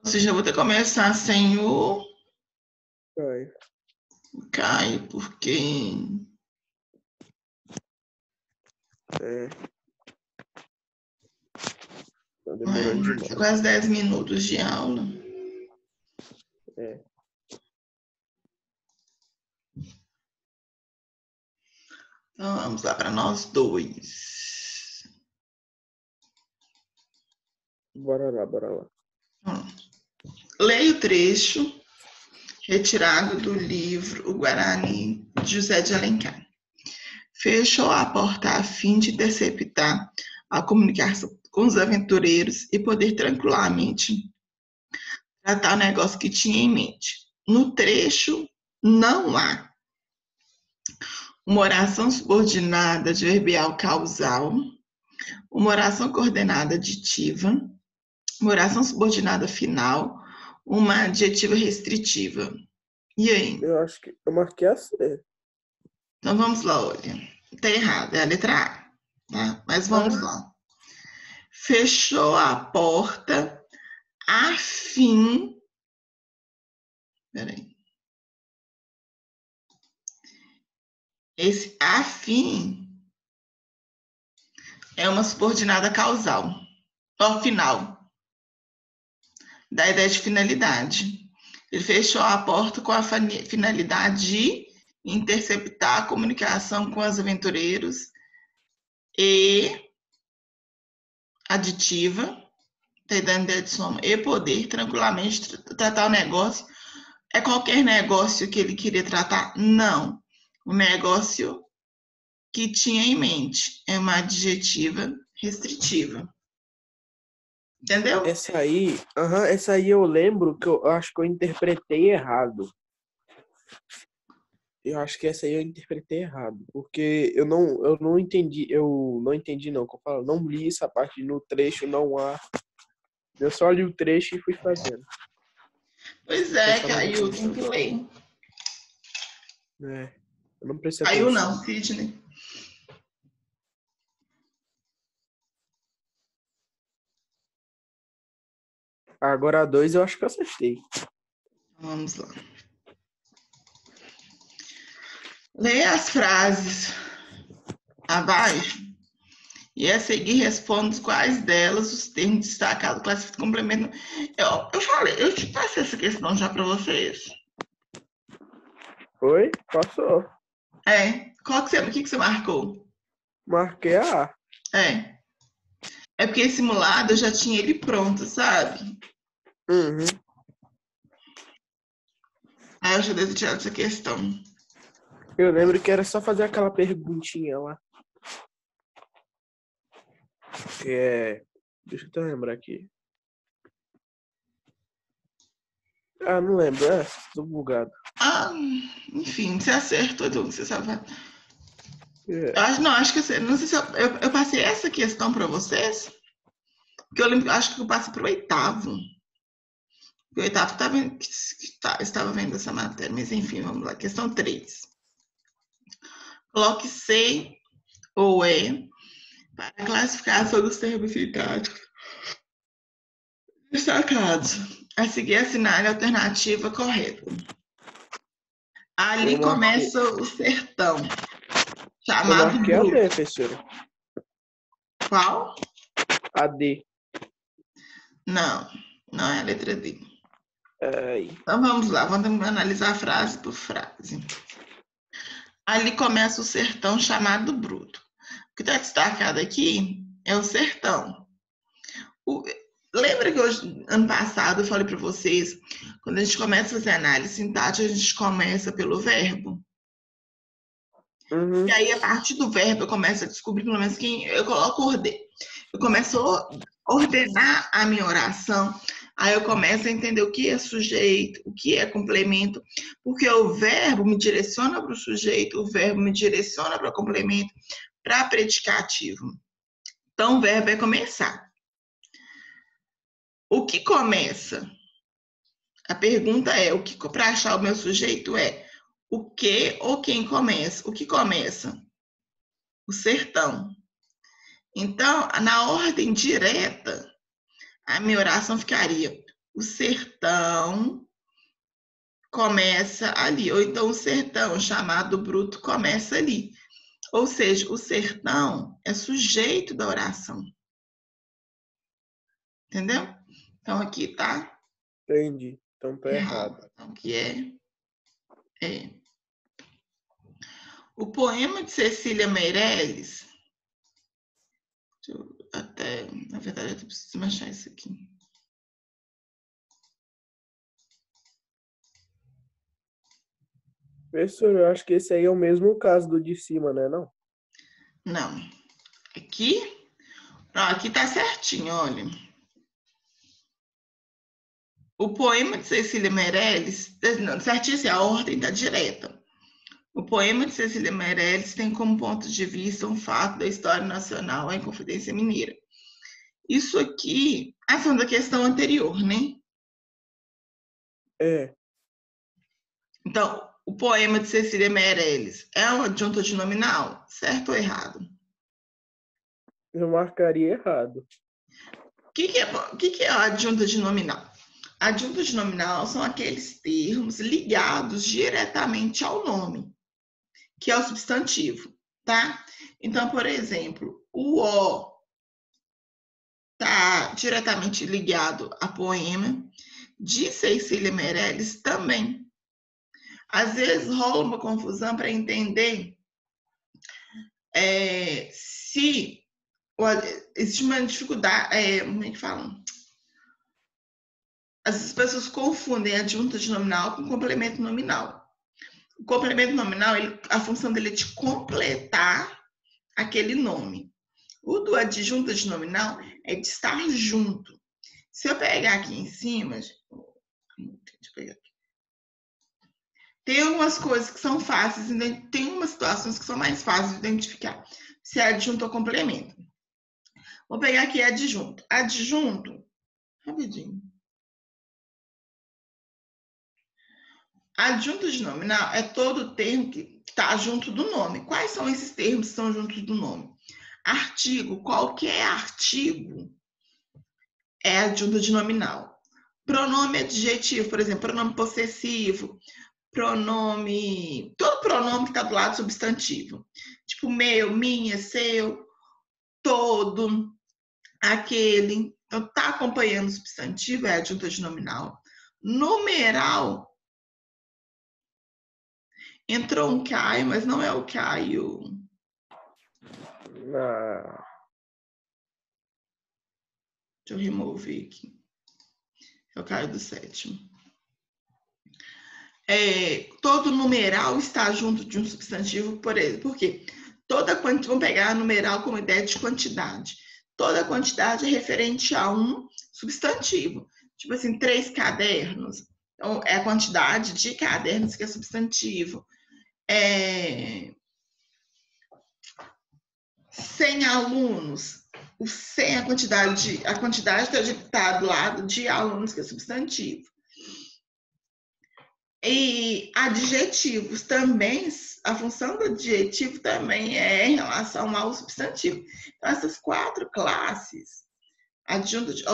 Ou seja, eu vou ter que começar sem o Caio. Caio, porque É. Tá demorando demais. quase 10 minutos de aula. É. Então, vamos lá para nós dois. Bora lá, bora lá. Leia o trecho retirado do livro O Guarani, de José de Alencar. Fechou a porta a fim de interceptar a comunicação com os aventureiros e poder tranquilamente tratar o negócio que tinha em mente. No trecho, não há uma oração subordinada adverbial causal, uma oração coordenada aditiva, uma oração subordinada final, uma adjetiva restritiva. E aí? Eu acho que eu marquei a C. Então vamos lá, olha. Tá errado, é a letra A, tá? Mas vamos Ah, lá. Fechou a porta a fim. Peraí. Esse a fim é uma subordinada causal, ó, final, da ideia de finalidade. Ele fechou a porta com a finalidade de interceptar a comunicação com os aventureiros e aditiva, tá dando ideia de soma, e poder tranquilamente tratar o negócio. É qualquer negócio que ele queria tratar? Não. O negócio que tinha em mente é uma adjetiva restritiva. Entendeu? essa aí eu lembro que eu acho que eu interpretei errado. Eu acho que essa aí eu interpretei errado, porque eu não entendi, não, como eu falo, não li essa parte no trecho, não há. Eu só li o trecho e fui fazendo. Pois é, Prestava mais caiu, tem atenção. que ler. É, eu não prestei Caiu atenção. não, Sidney. Agora a 2 eu acho que eu acertei. Vamos lá. Leia as frases abaixo e a seguir responda quais delas os termos destacados, classificados, complemento. Eu falei, eu te passei essa questão já para vocês. Foi? Passou. O que você marcou? Marquei a A. É. É porque esse simulado eu já tinha ele pronto, sabe? Uhum. Aí eu já devo tirar essa questão. Eu lembro que era só fazer aquela perguntinha lá. Que é... Deixa eu até lembrar aqui. Ah, não lembro. Tô bugado. Ah, enfim, você acertou, então você sabe. É. Acho que não sei se eu passei essa questão para vocês, porque eu lembro, acho que eu passei para o oitavo. O oitavo estava vendo essa matéria, mas enfim, vamos lá. Questão 3. Coloque sei ou é para a classificação dos termos sintáticos destacados. A seguir, assinale a alternativa correta. Ali começa o sertão, Eu chamado marquei a D, bruto. professora. Qual? A D. Não, não é a letra D. Ai. Então vamos lá, vamos analisar frase por frase. Ali começa o sertão chamado bruto. O que está destacado aqui é o sertão. Lembra que hoje, ano passado eu falei para vocês, quando a gente começa a fazer análise sintática, a gente começa pelo verbo. Uhum. E aí, a partir do verbo, eu começo a descobrir, pelo menos, quem eu coloco ordem. Eu começo a ordenar a minha oração. Aí eu começo a entender o que é sujeito, o que é complemento, porque o verbo me direciona para o sujeito, o verbo me direciona para o complemento, para predicativo. Então, o verbo é começar. O que começa? A pergunta é, o que para achar o meu sujeito é o que ou quem começa? O que começa? O sertão. Então, na ordem direta, a minha oração ficaria o sertão começa ali, ou então o sertão chamado bruto começa ali. Ou seja, o sertão é sujeito da oração. Entendeu? Então aqui tá Entendi. Então tá errado. Então aqui é. O poema de Cecília Meirelles, na verdade eu preciso achar isso aqui. Professor, eu acho que esse aí é o mesmo caso do de cima, né, não? Não. Aqui? Não, aqui tá certinho, olha. O poema de Cecília Meirelles, não, certinho assim, a ordem tá direta. O poema de Cecília Meirelles tem como ponto de vista um fato da história nacional, a Inconfidência Mineira. Isso aqui, a segunda questão anterior, né? É. Então, o poema de Cecília Meirelles é uma adjunta de nominal, certo ou errado? Eu marcaria errado. O que é a adjunta de nominal? A adjunta de nominal são aqueles termos ligados diretamente ao nome, que é o substantivo, tá? Então, por exemplo, o O está diretamente ligado a poema, de Cecília Meirelles também. Às vezes rola uma confusão para entender se existe uma dificuldade, como é que falam? As pessoas confundem adjunta de nominal com complemento nominal. O complemento nominal, a função dele é de completar aquele nome. O do adjunta de nominal é de estar junto. Se eu pegar aqui em cima, deixa eu pegar aqui. Tem algumas coisas que são fáceis, tem umas situações que são mais fáceis de identificar se é adjunto ou complemento. Vou pegar aqui adjunto. Adjunto, rapidinho. Adjunto de nominal é todo termo que está junto do nome. Quais são esses termos que estão juntos do nome? Artigo, qualquer artigo é adjunto de nominal. Pronome adjetivo, por exemplo, pronome possessivo, pronome, todo pronome que está do lado substantivo. Tipo meu, minha, seu, todo, aquele. Então, está acompanhando o substantivo, é adjunta de nominal. Numeral, entrou um Caio, mas não é o Caio. Ah. Deixa eu remover aqui. É o Caio do sétimo. Todo numeral está junto de um substantivo, por exemplo. Por quê? Vamos pegar numeral como ideia de quantidade. Toda quantidade é referente a um substantivo. Tipo assim, 3 cadernos. Então, é a quantidade de cadernos que é substantivo. 100 alunos. O 100 é a quantidade está do lado de alunos, que é substantivo. E adjetivos também, a função do adjetivo também é em relação ao substantivo. Então, essas 4 classes, adjunto de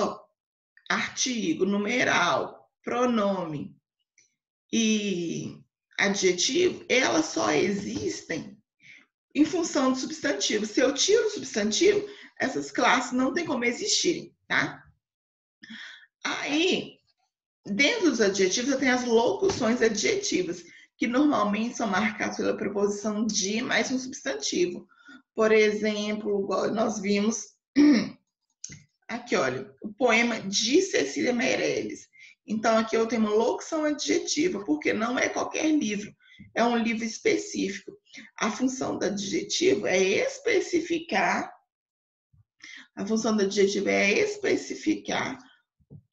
artigo, numeral, pronome e adjetivo, elas só existem em função do substantivo. Se eu tiro o substantivo, essas classes não tem como existirem, tá? Aí, dentro dos adjetivos, eu tenho as locuções adjetivas, que normalmente são marcadas pela preposição de mais um substantivo. Por exemplo, igual nós vimos aqui, olha, o poema de Cecília Meirelles. Então, aqui eu tenho uma locução adjetiva, porque não é qualquer livro, é um livro específico. A função do adjetivo é especificar,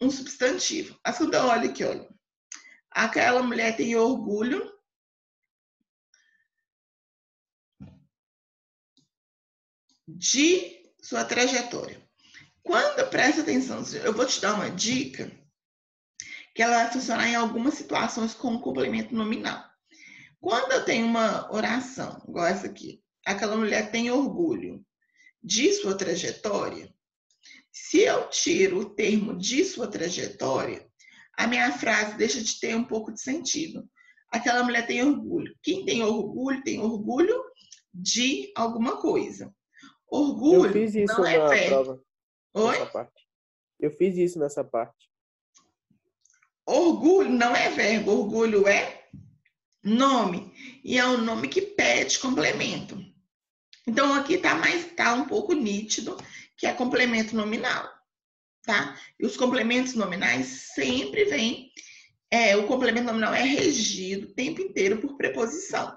um substantivo. A segunda, olha aqui, olha. Aquela mulher tem orgulho de sua trajetória. Quando presta atenção, eu vou te dar uma dica que ela vai funcionar em algumas situações com complemento nominal. Quando eu tenho uma oração, igual essa aqui, aquela mulher tem orgulho de sua trajetória, se eu tiro o termo de sua trajetória, a minha frase deixa de ter um pouco de sentido. Aquela mulher tem orgulho. Quem tem orgulho de alguma coisa. Eu Orgulho fiz isso não é na verbo. prova, Oi? nessa parte. Eu fiz isso nessa parte. Orgulho não é verbo, orgulho é nome. E é um nome que pede complemento. Então, aqui tá um pouco nítido que é complemento nominal, tá? E os complementos nominais sempre vêm, o complemento nominal é regido o tempo inteiro por preposição,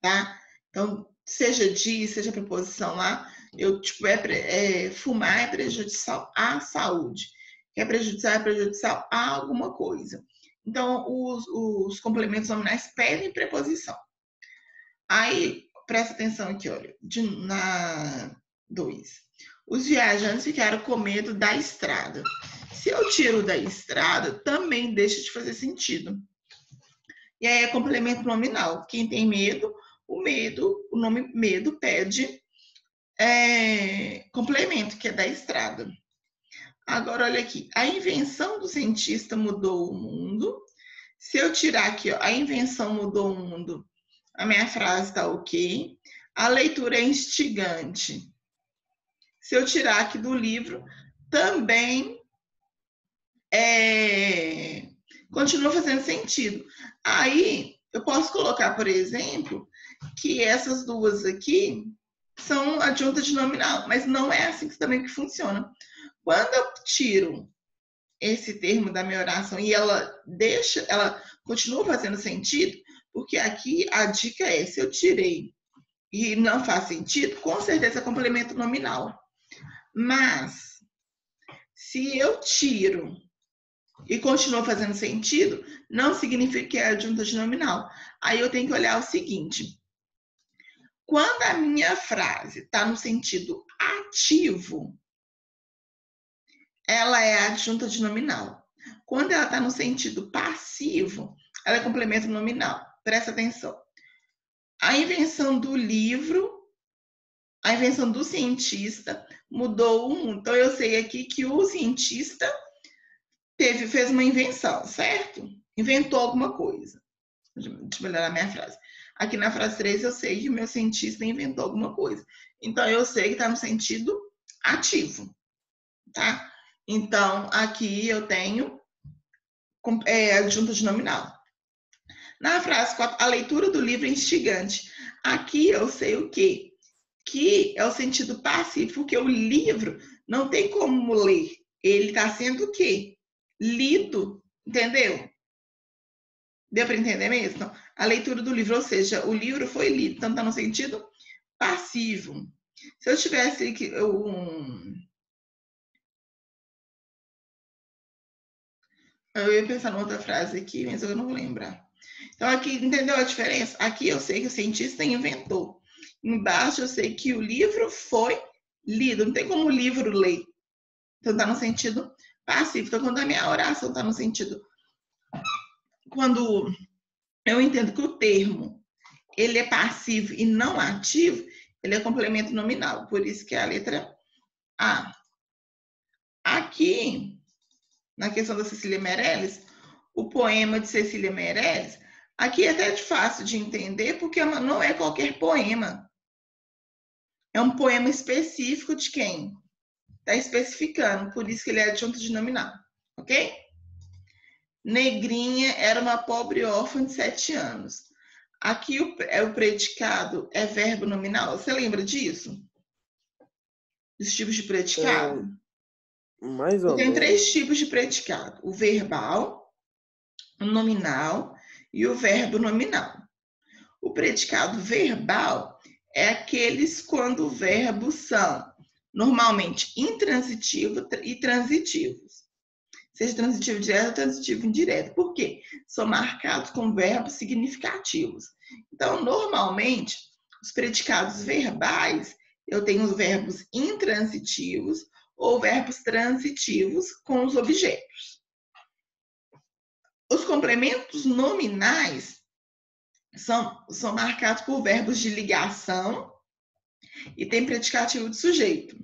tá? Então, seja de, seja preposição lá, fumar é prejudicial à saúde. Que é prejudicial a alguma coisa. Então, os complementos nominais pedem preposição. Aí, presta atenção aqui, olha, na 2. Os viajantes ficaram com medo da estrada. Se eu tiro da estrada, também deixa de fazer sentido. E aí é complemento nominal. Quem tem medo, o nome medo pede complemento, que é da estrada. Agora, olha aqui. A invenção do cientista mudou o mundo. Se eu tirar aqui, ó, a invenção mudou o mundo, a minha frase está ok. A leitura é instigante. Se eu tirar aqui do livro, também continua fazendo sentido. Aí, eu posso colocar, por exemplo, que essas duas aqui são adjunta de nominal, mas não é assim também que funciona. Quando eu tiro esse termo da minha oração e ela continua fazendo sentido, porque aqui a dica é, se eu tirei e não faz sentido, com certeza é complemento nominal. Mas, se eu tiro e continua fazendo sentido, não significa que é adjunta de nominal. Aí eu tenho que olhar o seguinte: quando a minha frase está no sentido ativo, ela é adjunta de nominal. Quando ela está no sentido passivo, ela é complemento nominal. Presta atenção. A invenção do livro, a invenção do cientista mudou o mundo. Então, eu sei aqui que o cientista fez uma invenção, certo? Inventou alguma coisa. Deixa eu melhorar a minha frase. Aqui na frase 3, eu sei que o meu cientista inventou alguma coisa. Então, eu sei que está no sentido ativo, tá? Então, aqui eu tenho adjunta de nominal. Na frase 4, a leitura do livro é instigante. Aqui eu sei o quê? Que é o sentido passivo, porque o livro não tem como ler. Ele está sendo o quê? Lido, entendeu? Deu para entender mesmo? Então, a leitura do livro, ou seja, o livro foi lido, então está no sentido passivo. Se eu tivesse aqui eu ia pensar numa outra frase aqui, mas eu não vou lembrar. Então, aqui, entendeu a diferença? Aqui eu sei que o cientista inventou. Embaixo eu sei que o livro foi lido. Não tem como o livro ler. Então, está no sentido passivo. Então, quando a minha oração está no sentido... Quando eu entendo que o termo ele é passivo e não ativo, ele é complemento nominal. Por isso que é a letra A. Aqui, na questão da Cecília Meirelles, o poema de Cecília Meirelles, aqui é até fácil de entender, porque não é qualquer poema. É um poema específico de quem? Está especificando, por isso que ele é adjunto de nominal, ok? Negrinha era uma pobre órfã de 7 anos. Aqui o predicado é verbo nominal. Você lembra disso? Dos tipos de predicado? Mais ou Eu tenho menos. 3 tipos de predicado: o verbal, o nominal e o verbo nominal. O predicado verbal é aqueles quando verbos são normalmente intransitivos e transitivos. Seja transitivo direto ou transitivo indireto. Por quê? São marcados com verbos significativos. Então, normalmente, os predicados verbais, eu tenho os verbos intransitivos ou verbos transitivos com os objetos. Os complementos nominais são marcados por verbos de ligação e tem predicativo de sujeito.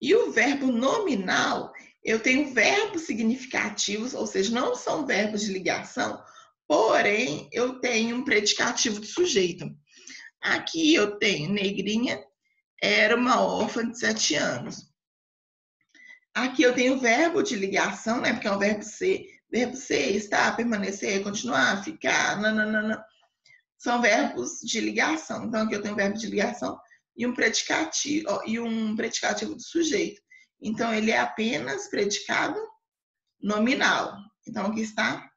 E o verbo nominal, eu tenho verbos significativos, ou seja, não são verbos de ligação, porém, eu tenho um predicativo de sujeito. Aqui eu tenho Negrinha era uma órfã de 7 anos. Aqui eu tenho verbo de ligação, né? Porque é um verbo ser. Verbo ser, estar, permanecer, continuar, ficar, nananana. São verbos de ligação. Então, aqui eu tenho um verbo de ligação e um predicativo do sujeito. Então, ele é apenas predicado nominal. Então, aqui está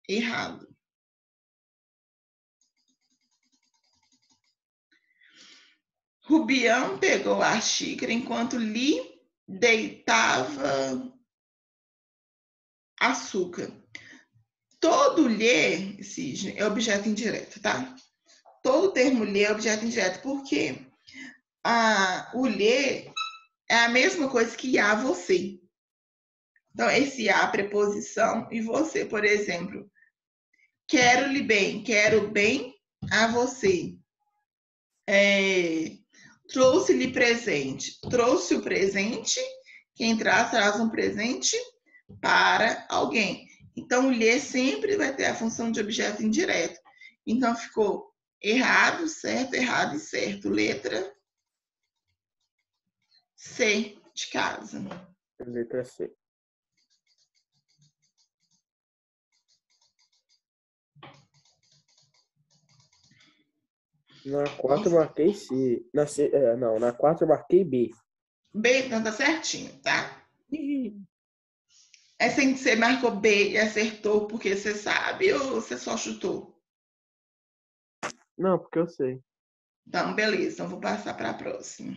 errado. Rubião pegou a xícara enquanto lhe deitava açúcar. Todo lhe, Sidney, é objeto indireto, tá? Todo termo lhe é objeto indireto, porque o lhe é a mesma coisa que a você. Então, esse a, preposição, e você, por exemplo, quero-lhe bem, quero bem a você. Trouxe-lhe presente, trouxe o presente, quem traz um presente para alguém. Então, o lhe sempre vai ter a função de objeto indireto. Então, ficou errado e certo. Letra C de casa. Letra C. Na 4 eu marquei C. Na 4 eu marquei B. B, então tá certinho, tá? É sem que você marcou B e acertou porque você sabe ou você só chutou? Não, porque eu sei. Então, beleza. Então, vou passar para a próxima.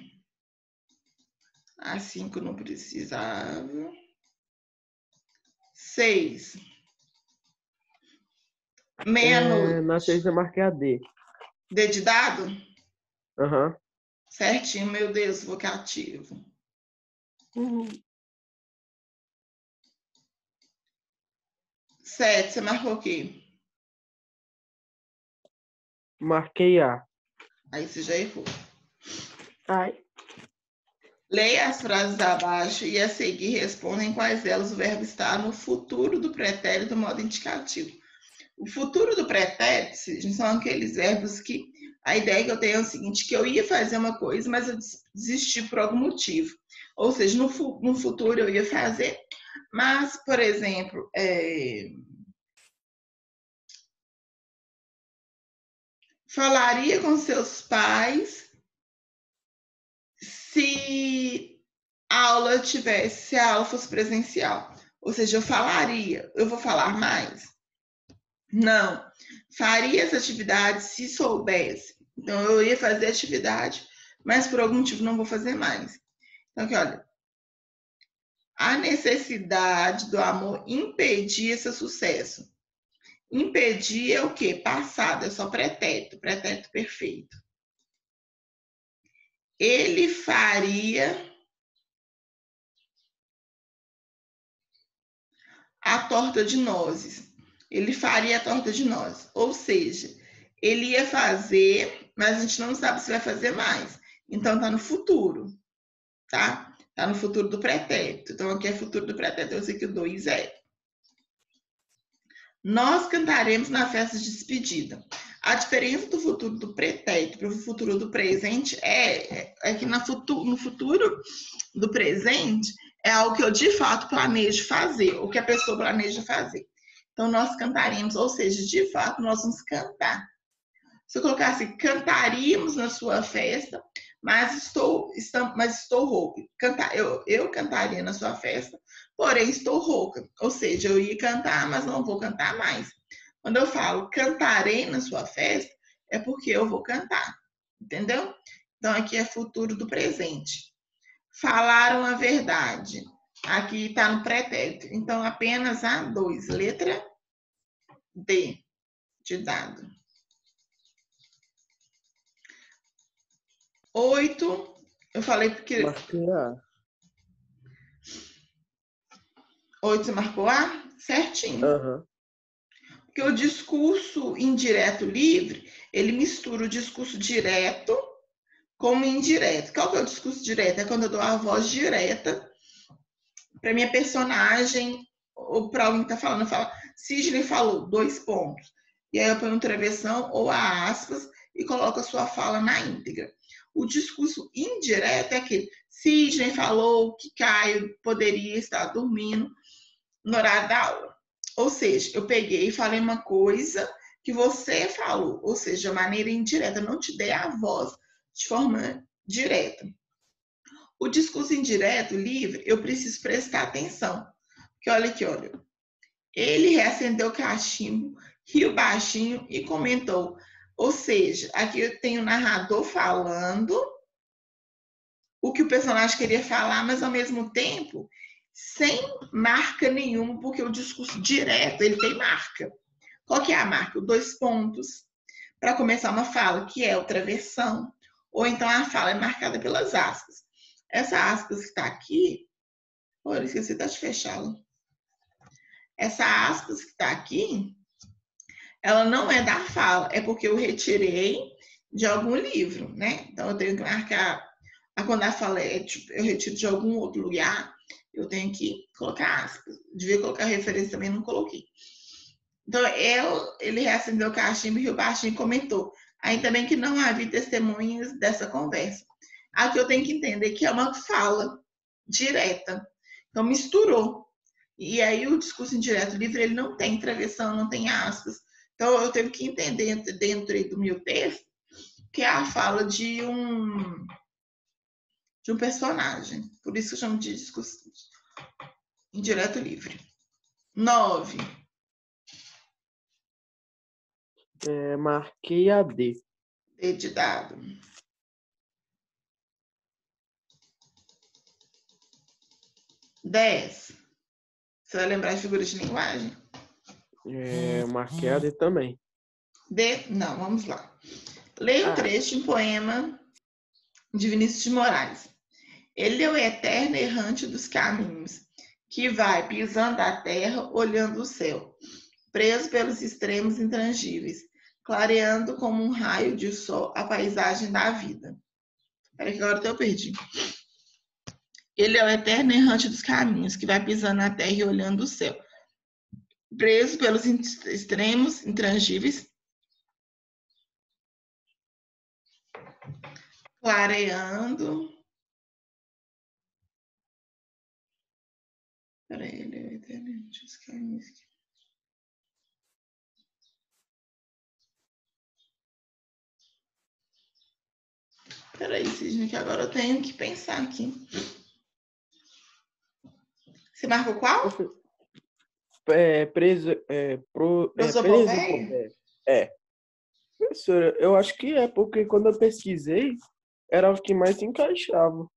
A 5 não precisava. 6. Meia-noite. Na 6 eu marquei a D. D de dado? Aham. Certinho, meu Deus, vocativo. 7, você marcou o quê? Marquei A. Aí você já errou. Ai. Leia as frases abaixo e a seguir respondem quais delas o verbo está no futuro do pretérito do modo indicativo. O futuro do pretérito são aqueles verbos que a ideia que eu tenho é o seguinte, que eu ia fazer uma coisa, mas eu desisti por algum motivo. Ou seja, no futuro eu ia fazer, mas, por exemplo, falaria com seus pais se a aula fosse presencial. Ou seja, eu vou falar mais? Não. Faria essa atividade se soubesse. Então, eu ia fazer a atividade, mas por algum motivo não vou fazer mais. Então, aqui, olha. A necessidade do amor impedia seu sucesso. Impedir é o quê? Passado, é só pretérito perfeito. Ele faria a torta de nozes. Ele faria a torta de nozes. Ou seja, ele ia fazer, mas a gente não sabe se vai fazer mais. Então, está no futuro, tá? Está no futuro do pretérito. Então, aqui é futuro do pretérito. Eu sei que o 2 é. Nós cantaremos na festa de despedida. A diferença do futuro do pretérito para o futuro do presente é que no futuro do presente é algo que eu de fato planejo fazer, o que a pessoa planeja fazer. Então, nós cantaremos, ou seja, de fato, nós vamos cantar. Se eu colocasse cantaríamos na sua festa, mas estou rouca. Eu cantaria na sua festa, porém estou rouca. Ou seja, eu ia cantar, mas não vou cantar mais. Quando eu falo cantarei na sua festa, é porque eu vou cantar. Entendeu? Então, aqui é futuro do presente. Falaram a verdade. Aqui está no pretérito. Então, apenas a 2. Letra D de dado. 8. Eu falei porque... Marquei A. 8 você marcou A? Certinho. Aham. Porque o discurso indireto livre, ele mistura o discurso direto com o indireto. Qual que é o discurso direto? É quando eu dou a voz direta para minha personagem ou para alguém que está falando. Eu falo, Sidney falou, 2 pontos. E aí eu ponho um travessão ou a aspas e coloco a sua fala na íntegra. O discurso indireto é aquele. Sidney falou que Caio poderia estar dormindo no horário da aula. Ou seja, eu peguei e falei uma coisa que você falou, ou seja, de maneira indireta, eu não te dei a voz de forma direta. O discurso indireto, livre, eu preciso prestar atenção. Porque olha aqui, olha. Ele reacendeu o cachimbo, riu baixinho e comentou. Ou seja, aqui eu tenho o narrador falando o que o personagem queria falar, mas ao mesmo tempo sem marca nenhuma, porque o discurso direto ele tem marca. Qual que é a marca? 2 pontos para começar uma fala, que é o travessão, ou então a fala é marcada pelas aspas. Essa aspas que está aqui, olha, esqueci de fechá-la. Essa aspas que está aqui, ela não é da fala, é porque eu retirei de algum livro, né? Então eu tenho que marcar, quando a fala é, tipo, eu retiro de algum outro lugar, eu tenho que colocar aspas. Devia colocar referência também, não coloquei. Então ele reacendeu o cachimbo e o baixinho comentou. Ainda bem que não havia testemunhas dessa conversa. Aqui eu tenho que entender que é uma fala direta. Então misturou. E aí o discurso indireto livre ele não tem travessão, não tem aspas. Então eu tenho que entender dentro do meu texto que é a fala de um personagem. Por isso eu chamo de discurso indireto livre. 9. Marquei a D. D de dado. 10. Você vai lembrar de figuras de linguagem? Marquei a D também. D, não, vamos lá. Leia um trecho de um poema de Vinícius de Moraes. Ele é o eterno errante dos caminhos, que vai pisando a terra, olhando o céu, preso pelos extremos intangíveis, clareando como um raio de sol a paisagem da vida. Espera que agora eu perdi. Ele é o eterno errante dos caminhos, que vai pisando na terra e olhando o céu, preso pelos extremos intangíveis, clareando. Peraí, ele é o eterno errante dos caminhos. Peraí, Sidney, que agora eu tenho que pensar aqui. Você marcou qual? Preso Prosopopeia? Professora, eu acho que é, porque quando eu pesquisei, era o que mais se encaixava.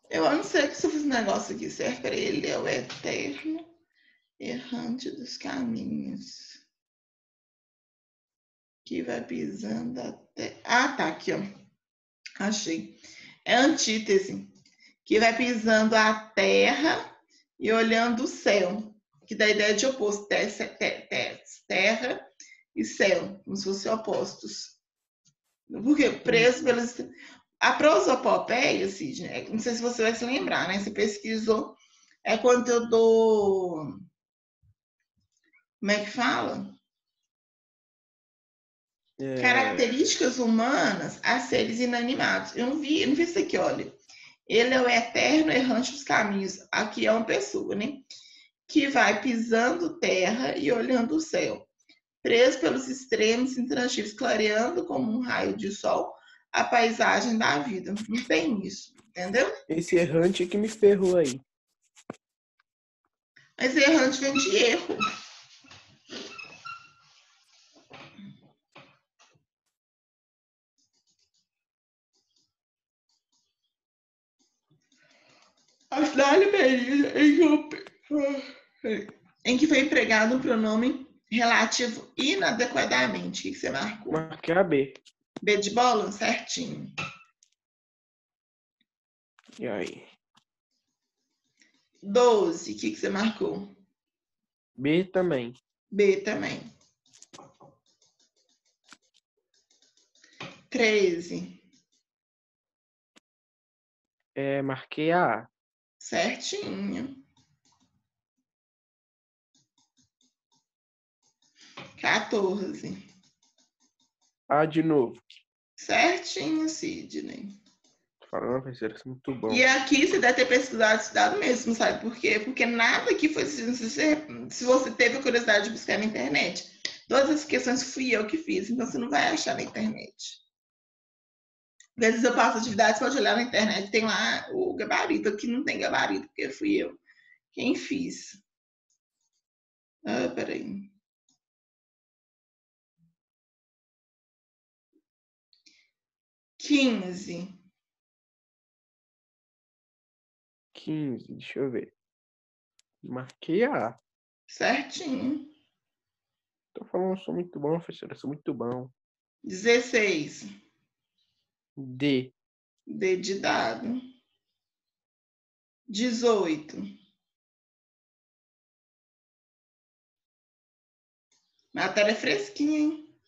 Eu não sei se eu fiz um negócio aqui certo. Peraí, ele é o eterno errante dos caminhos. Que vai pisando até. Ah, tá, aqui, ó. Achei. É antítese. Que vai pisando a terra e olhando o céu. Que dá a ideia de oposto. Terra e céu. Como se fossem opostos. Porque preso pelos. A prosopopeia, Sidney, não sei se você vai se lembrar, né? Você pesquisou. É quando eu dou. Como é que fala? Características humanas a seres inanimados. Eu não vi isso aqui, olha. Ele é o eterno errante dos caminhos. Aqui é uma pessoa, né? Que vai pisando terra e olhando o céu. Preso pelos extremos intransigíveis, clareando como um raio de sol a paisagem da vida. Não tem isso, entendeu? Esse errante que me ferrou aí. Mas errante vem de erro. A cidade Berina, em que foi empregado um pronome relativo inadequadamente. O que você marcou? Marquei a B. B de bola? Certinho. E aí? 12. O que você marcou? B também. B também. 13. Marquei a A. Certinho. 14. A de novo. Certinho, Sidney. Tô falando, professora, isso é muito bom. E aqui você deve ter pesquisado, estudado mesmo, sabe por quê? Porque nada aqui foi. Se você teve a curiosidade de buscar na internet, todas as questões fui eu que fiz, então você não vai achar na internet. Às vezes eu passo atividades, pode olhar na internet, tem lá o gabarito. Aqui não tem gabarito, porque fui eu quem fiz. Ah, peraí. 15. 15, deixa eu ver. Marquei A. Certinho. Tô falando, eu sou muito bom, professora, eu sou muito bom. 16. D. D de dado. 18. Matéria fresquinha, hein?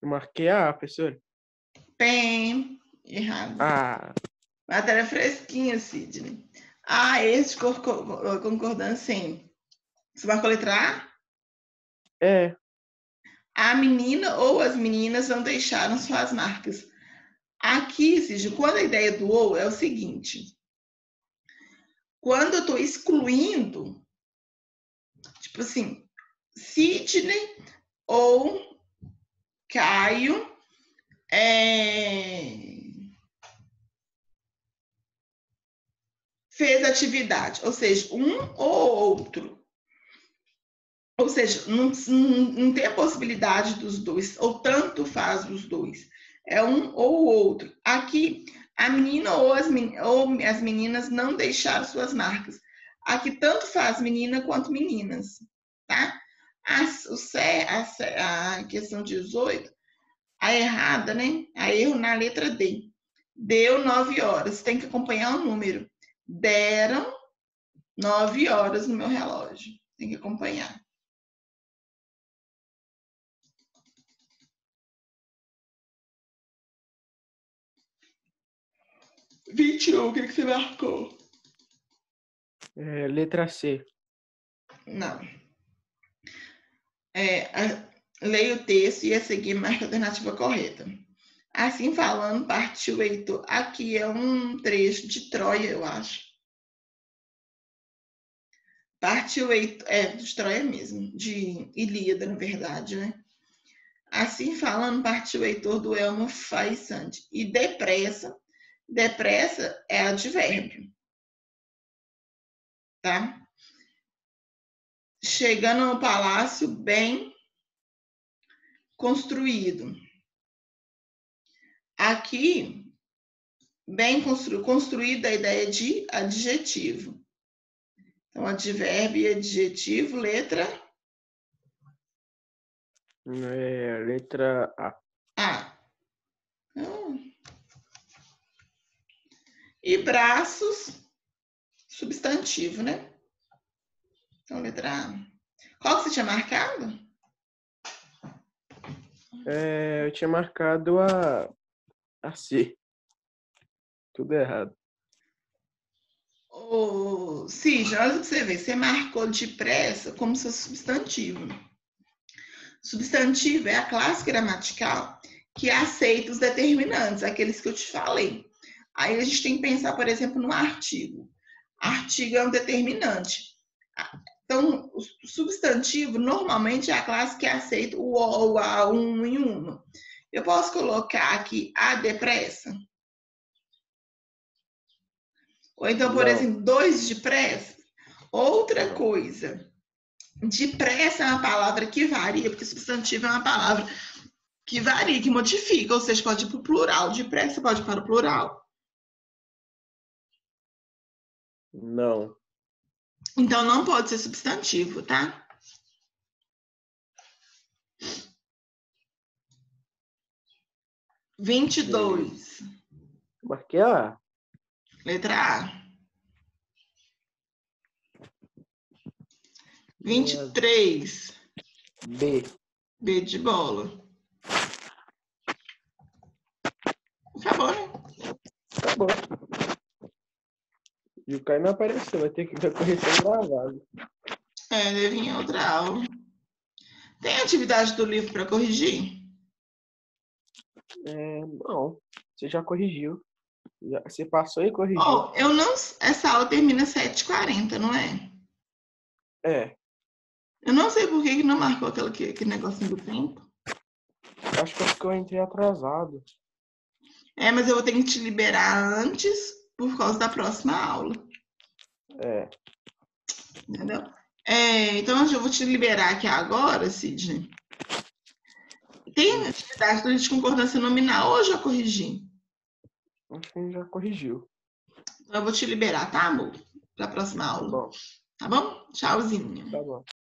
Eu marquei A, professora. Tem. Errado. Ah, Matéria fresquinha, Sidney. Ah, esse concordância sim. Você marcou a letra A? é. A menina ou as meninas não deixaram suas marcas. Aqui, Sidney, quando a ideia do ou é o seguinte. Quando eu estou excluindo, tipo assim, Sidney ou Caio fez atividade, ou seja, um ou outro. Ou seja, não tem a possibilidade dos dois, ou tanto faz dos dois. É um ou outro. Aqui, a menina ou as meninas não deixaram suas marcas. Aqui, tanto faz menina quanto meninas. Tá? A questão 18, a errada, né? A erro na letra D. Deu 9 horas. Tem que acompanhar o número. Deram 9 horas no meu relógio. Tem que acompanhar. 21, o que você marcou? Letra C. Não. Leia o texto e a seguir marca a alternativa correta. Assim falando, partiu Heitor. Aqui é um trecho de Troia, eu acho. Partiu Heitor, de Troia mesmo, de Ilíada, na verdade, né? Assim falando, partiu Heitor do Elmo Faisante. E depressa é advérbio. Tá? Chegando no palácio bem construído. Aqui, bem construído a ideia de adjetivo. Então, advérbio e adjetivo, letra Letra A. A. E braços, substantivo, né? Então, letra A. Qual que você tinha marcado? Eu tinha marcado a C. Tudo errado. Cid, olha o que você vê. Você marcou depressa como seu substantivo. Substantivo é a classe gramatical que aceita os determinantes, aqueles que eu te falei. Aí a gente tem que pensar, por exemplo, no artigo. Artigo é um determinante. Então, o substantivo normalmente é a classe que aceita o ou, a, um e uma. Eu posso colocar aqui a depressa? Ou então, por exemplo, dois depressa? Outra coisa. Depressa é uma palavra que varia, porque substantivo é uma palavra que varia, que modifica, ou seja, pode ir para o plural. Depressa pode ir para o plural. Não. Então, não pode ser substantivo, tá? Beleza. 22. Marquei A. Letra A. 23. B. B de bola. Acabou, né? Acabou. E o Caio não apareceu, vai ter que ver a correção gravada. Deve vir outra aula. Tem atividade do livro para corrigir? Não, você já corrigiu. Você passou e corrigiu. Oh, eu não. Essa aula termina às 7h40, não é? É, Eu não sei por que não marcou aquele negocinho do tempo. acho que é porque eu entrei atrasado. Mas eu vou ter que te liberar antes por causa da próxima aula. É, Entendeu? Então eu vou te liberar aqui agora, Sidney. Tem atividade de concordância nominal ou eu já corrigi? acho que já corrigiu. Então eu vou te liberar, tá, amor? Para a próxima Tá aula. bom, Tá bom? Tchauzinho. tá bom.